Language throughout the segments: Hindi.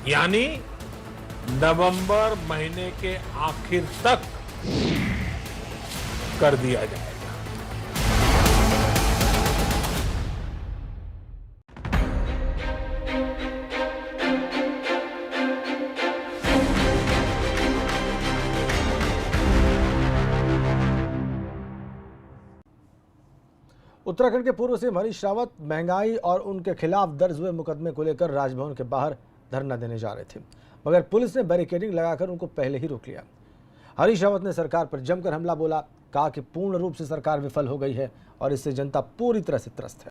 यानी नवंबर महीने के आखिर तक कर दिया जाएगा। उत्तराखंड के पूर्व सीएम हरीश रावत महंगाई और उनके खिलाफ दर्ज हुए मुकदमे को लेकर राजभवन के बाहर धरना देने जा रहे थे, मगर पुलिस ने बैरिकेडिंग लगाकर उनको पहले ही रोक लिया। हरीश रावत ने सरकार पर जमकर हमला बोला, कहा कि पूर्ण रूप से सरकार विफल हो गई है और इससे जनता पूरी तरह से त्रस्त है।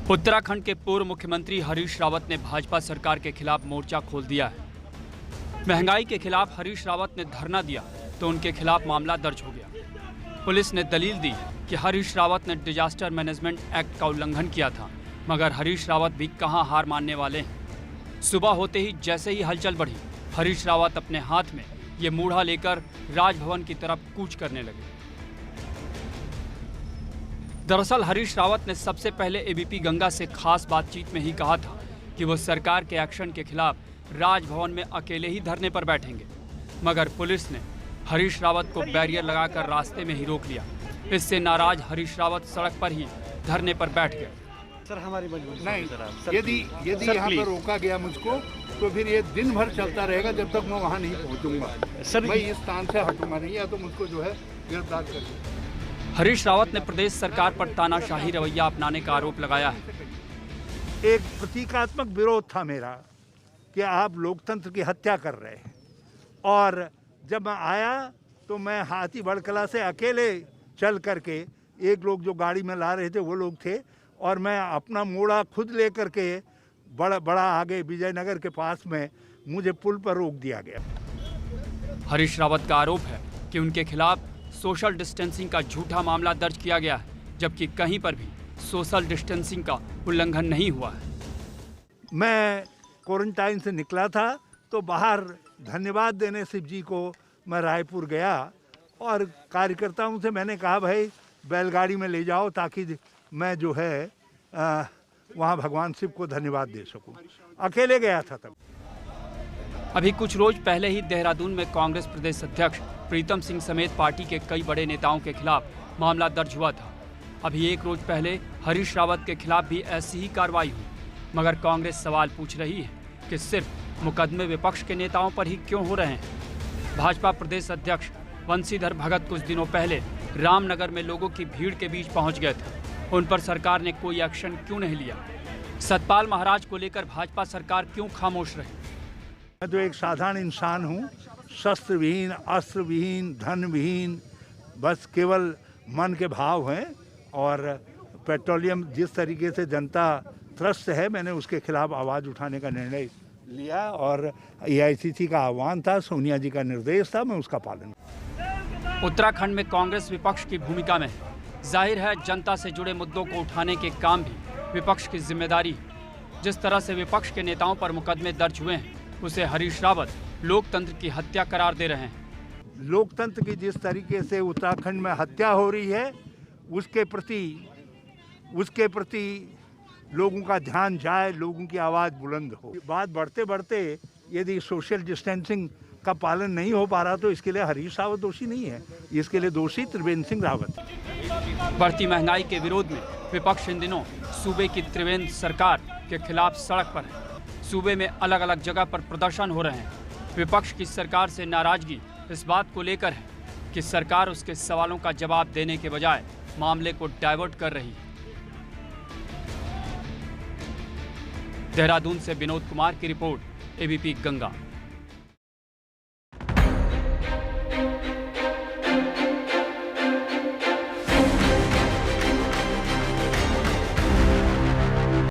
उत्तराखंड के पूर्व मुख्यमंत्री हरीश रावत ने भाजपा सरकार के खिलाफ मोर्चा खोल दिया है। महंगाई के खिलाफ हरीश रावत ने धरना दिया तो उनके खिलाफ मामला दर्ज हो गया। पुलिस ने दलील दी कि हरीश रावत ने डिजास्टर मैनेजमेंट एक्ट का उल्लंघन किया था, मगर हरीश रावत भी कहां हार मानने वाले हैं। सुबह होते ही जैसे ही हलचल बढ़ी, हरीश रावत अपने हाथ में ये मूढ़ा लेकर राजभवन की तरफ कूच करने लगे। दरअसल हरीश रावत ने सबसे पहले एबीपी गंगा से खास बातचीत में ही कहा था कि वो सरकार के एक्शन के खिलाफ राजभवन में अकेले ही धरने पर बैठेंगे, मगर पुलिस ने हरीश रावत को बैरियर लगाकर रास्ते में ही रोक लिया। इससे नाराज हरीश रावत सड़क पर ही धरने पर बैठ गए। सर हमारी मजबूरी नहीं, यदि यहाँ पर रोका गया मुझको तो फिर ये दिन भर चलता रहेगा जब तक मैं वहाँ नहीं पहुँचूंगा। सर मैं इस स्थान से हटूंगा नहीं, या तो मुझको जो है गिरफ्तार कर दो। हरीश रावत ने प्रदेश सरकार पर तानाशाही रवैया अपनाने का आरोप लगाया है। एक प्रतीकात्मक विरोध था मेरा कि आप लोकतंत्र की हत्या कर रहे हैं, और जब मैं आया तो मैं हाथी बड़कला से अकेले चल करके, एक लोग जो गाड़ी में ला रहे थे वो लोग थे, और मैं अपना मोड़ा खुद लेकर के बड़ा आगे विजयनगर के पास में मुझे पुल पर रोक दिया गया। हरीश रावत का आरोप है कि उनके खिलाफ सोशल डिस्टेंसिंग का झूठा मामला दर्ज किया गया है, जबकि कहीं पर भी सोशल डिस्टेंसिंग का उल्लंघन नहीं हुआ है। मैं क्वारंटाइन से निकला था तो बाहर धन्यवाद देने शिव जी को मैं रायपुर गया, और कार्यकर्ताओं से मैंने कहा भाई बैलगाड़ी में ले जाओ ताकि मैं जो है वहाँ भगवान शिव को धन्यवाद दे सकूं। अकेले गया था तब। अभी कुछ रोज पहले ही देहरादून में कांग्रेस प्रदेश अध्यक्ष प्रीतम सिंह समेत पार्टी के कई बड़े नेताओं के खिलाफ मामला दर्ज हुआ था। अभी एक रोज पहले हरीश रावत के खिलाफ भी ऐसी ही कार्रवाई हुई, मगर कांग्रेस सवाल पूछ रही है कि सिर्फ मुकदमे विपक्ष के नेताओं पर ही क्यों हो रहे हैं। भाजपा प्रदेश अध्यक्ष बंशीधर भगत कुछ दिनों पहले रामनगर में लोगों की भीड़ के बीच पहुंच गए थे। उन पर सरकार ने कोई एक्शन क्यों नहीं लिया? सतपाल महाराज को लेकर भाजपा सरकार क्यों खामोश रही? मैं तो एक साधारण इंसान हूँ, शस्त्र विहीन, अस्त्र विहीन, धन विहीन, बस केवल मन के भाव हैं। और पेट्रोलियम जिस तरीके से जनता त्रस्त है, मैंने उसके खिलाफ आवाज़ उठाने का निर्णय लिया, और एआईसीसी का आह्वान था, सोनिया जी का निर्देश था, मैं उसका पालन। उत्तराखंड में कांग्रेस विपक्ष की भूमिका में है। जाहिर है जनता से जुड़े मुद्दों को उठाने के काम भी विपक्ष की जिम्मेदारी है। जिस तरह से विपक्ष के नेताओं पर मुकदमे दर्ज हुए हैं, उसे हरीश रावत लोकतंत्र की हत्या करार दे रहे हैं। लोकतंत्र की जिस तरीके से उत्तराखंड में हत्या हो रही है, उसके प्रति लोगों का ध्यान जाए, लोगों की आवाज़ बुलंद हो। बात बढ़ते बढ़ते यदि सोशल डिस्टेंसिंग का पालन नहीं हो पा रहा तो इसके लिए हरीश रावत दोषी नहीं है, इसके लिए दोषी त्रिवेंद्र सिंह रावत। बढ़ती महंगाई के विरोध में विपक्ष इन दिनों सूबे की त्रिवेंद्र सरकार के खिलाफ सड़क पर है। सूबे में अलग अलग जगह पर प्रदर्शन हो रहे हैं। विपक्ष की सरकार से नाराजगी इस बात को लेकर है कि सरकार उसके सवालों का जवाब देने के बजाय मामले को डाइवर्ट कर रही है। देहरादून से विनोद कुमार की रिपोर्ट, एबीपी गंगा।